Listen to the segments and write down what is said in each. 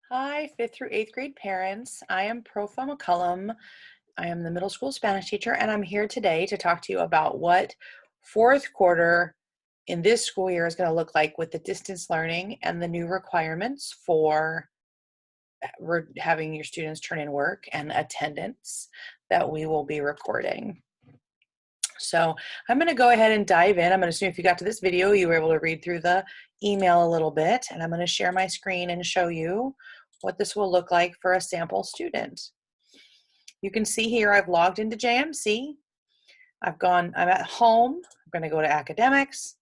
Hi, 5th through 8th grade parents. I am Profa McCullum. I am the middle school Spanish teacher, and I'm here today to talk to you about what fourth quarter in this school year is going to look like with the distance learning and the new requirements for having your students turn in work and attendance that we will be recording. So I'm going to go ahead and dive in. I'm going to assume if you got to this video, you were able to read through the email a little bit, and I'm going to share my screen and show you what this will look like for a sample student. You can see here I've logged into JMC. I'm at home. I'm going to go to academics.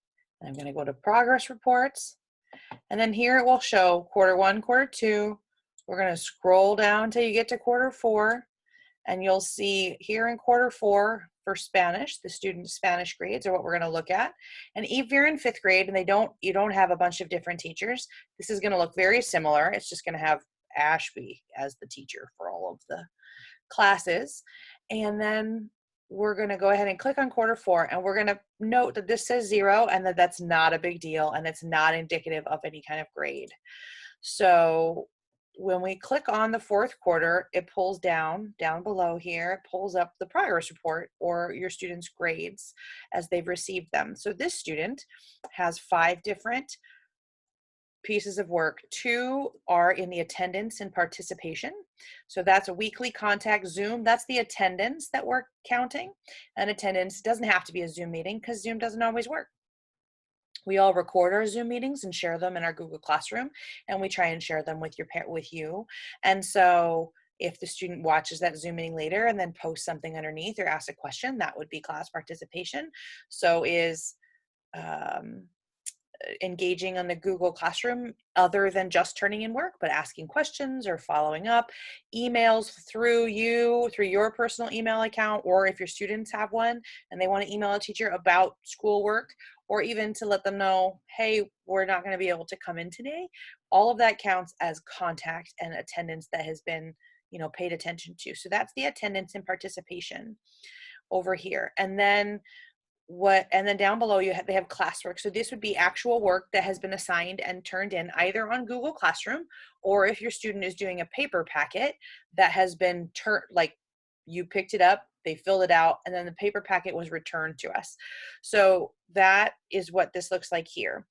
I'm going to go to progress reports. And then here it will show quarter one, quarter two. We're going to scroll down until you get to quarter four. And you'll see here in quarter four for Spanish, the student Spanish grades are what we're going to look at. And if you're in 5th grade and you don't have a bunch of different teachers, this is going to look very similar. It's just going to have Ashby as the teacher for all of the classes. And then we're going to go ahead and click on quarter four, and we're going to note that this says 0 and that that's not a big deal and it's not indicative of any kind of grade. So when we click on the fourth quarter, it pulls down below here, it pulls up the progress report or your students' grades as they've received them. So this student has 5 different pieces of work. 2 are in the attendance and participation. So that's a weekly contact Zoom. That's the attendance that we're counting. And attendance doesn't have to be a Zoom meeting because Zoom doesn't always work. We all record our Zoom meetings and share them in our Google Classroom, and we try and share them with you. And so if the student watches that Zoom meeting later and then posts something underneath or asks a question, that would be class participation. So is engaging on the Google Classroom other than just turning in work, but asking questions or following up, emails through your personal email account, or if your students have one and they want to email a teacher about schoolwork, or even to let them know, hey, we're not going to be able to come in today. All of that counts as contact and attendance that has been, paid attention to. So that's the attendance and participation over here. And then down below they have classwork. So this would be actual work that has been assigned and turned in either on Google Classroom, or if your student is doing a paper packet that has been you picked it up, they filled it out, and then the paper packet was returned to us. So that is what this looks like here.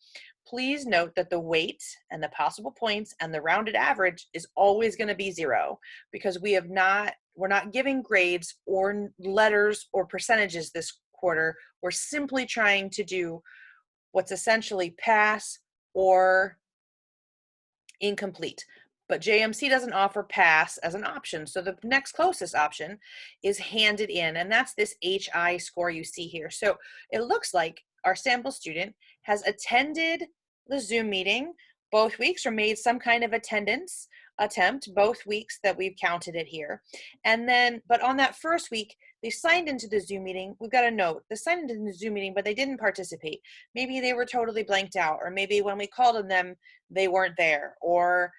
Please note that the weight and the possible points and the rounded average is always going to be 0 because we're not giving grades or letters or percentages this quarter. We're simply trying to do what's essentially pass or incomplete. But JMC doesn't offer pass as an option. So the next closest option is handed in, and that's this HI score you see here. So it looks like our sample student has attended the Zoom meeting both weeks or made some kind of attendance attempt both weeks that we've counted it here. And then, but on that first week, they signed into the Zoom meeting. We've got a note. They signed into the Zoom meeting, but they didn't participate. Maybe they were totally blanked out, or maybe when we called on them, they weren't there, or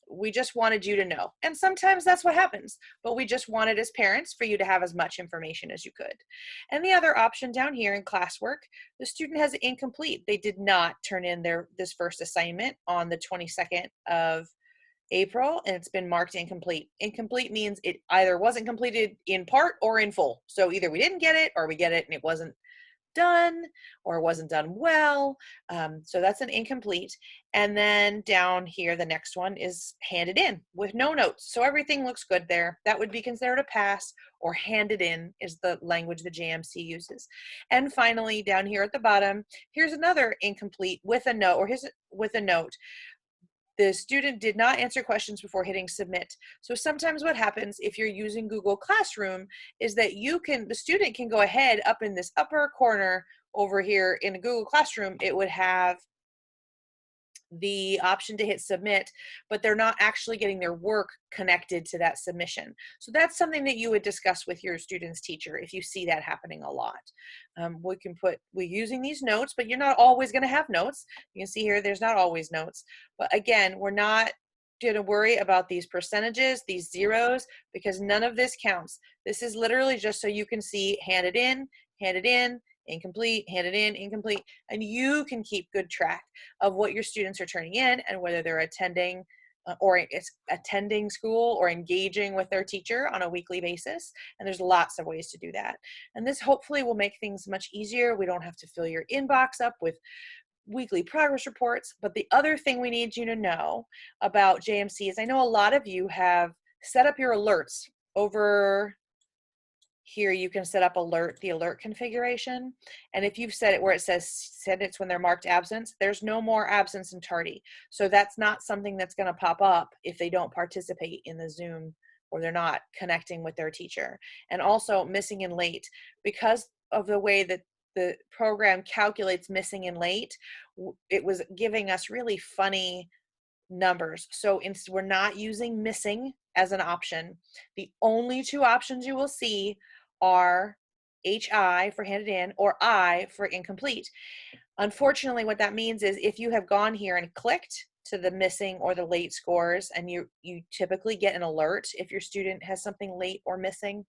we just wanted you to know. And sometimes that's what happens, but we just wanted as parents for you to have as much information as you could. And the other option down here in classwork, the student has incomplete. They did not turn in this first assignment on the 22nd of April, and it's been marked incomplete. Incomplete means it either wasn't completed in part or in full. So either we didn't get it, or we get it and it wasn't done, or wasn't done well. So that's an incomplete. And then down here, the next one is handed in with no notes. So everything looks good there. That would be considered a pass, or handed in is the language the JMC uses. And finally, down here at the bottom, here's another incomplete with a note, or with a note. The student did not answer questions before hitting submit. So sometimes what happens if you're using Google Classroom is that the student can go ahead up in this upper corner over here in Google Classroom, it would have the option to hit submit, but they're not actually getting their work connected to that submission. So that's something that you would discuss with your student's teacher if you see that happening a lot. We're using these notes, but you're not always going to have notes. You can see here, there's not always notes. But again, we're not going to worry about these percentages, these zeros, because none of this counts. This is literally just so you can see handed in, incomplete, handed in, incomplete, and you can keep good track of what your students are turning in and whether they're attending or it's attending school or engaging with their teacher on a weekly basis. And there's lots of ways to do that. And this hopefully will make things much easier. We don't have to fill your inbox up with weekly progress reports. But the other thing we need you to know about JMC is I know a lot of you have set up your alerts over here. You can set up the alert configuration. And if you've set it where it says send it's when they're marked absence, there's no more absence and tardy. So that's not something that's going to pop up if they don't participate in the Zoom or they're not connecting with their teacher. And also missing and late, because of the way that the program calculates missing and late, it was giving us really funny numbers. So we're not using missing as an option. The only two options you will see are HI for handed in or I for incomplete. Unfortunately, what that means is if you have gone here and clicked to the missing or the late scores, and you typically get an alert if your student has something late or missing,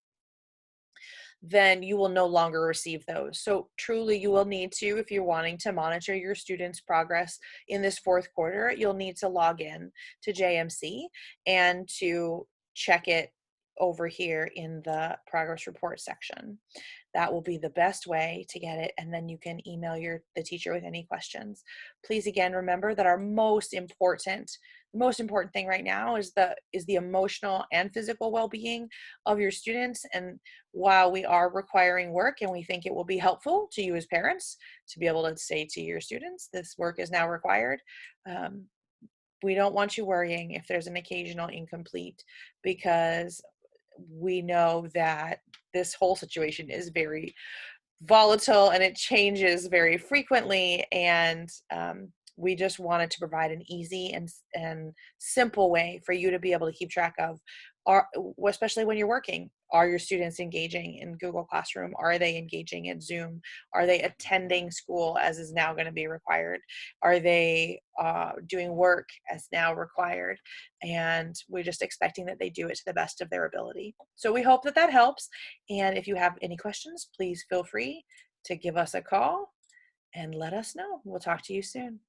then you will no longer receive those. So truly you will need to, if you're wanting to monitor your students' progress in this fourth quarter, you'll need to log in to JMC and to check it over here in the progress report section. That will be the best way to get it, and then you can email the teacher with any questions. Please again remember that our most important thing right now is the emotional and physical well-being of your students. And while we are requiring work and we think it will be helpful to you as parents to be able to say to your students, this work is now required, we don't want you worrying if there's an occasional incomplete, because we know that this whole situation is very volatile and it changes very frequently, and we just wanted to provide an easy and simple way for you to be able to keep track of, especially when you're working. Are your students engaging in Google Classroom? Are they engaging in Zoom? Are they attending school as is now going to be required? Are they doing work as now required? And we're just expecting that they do it to the best of their ability. So we hope that that helps. And if you have any questions, please feel free to give us a call and let us know. We'll talk to you soon.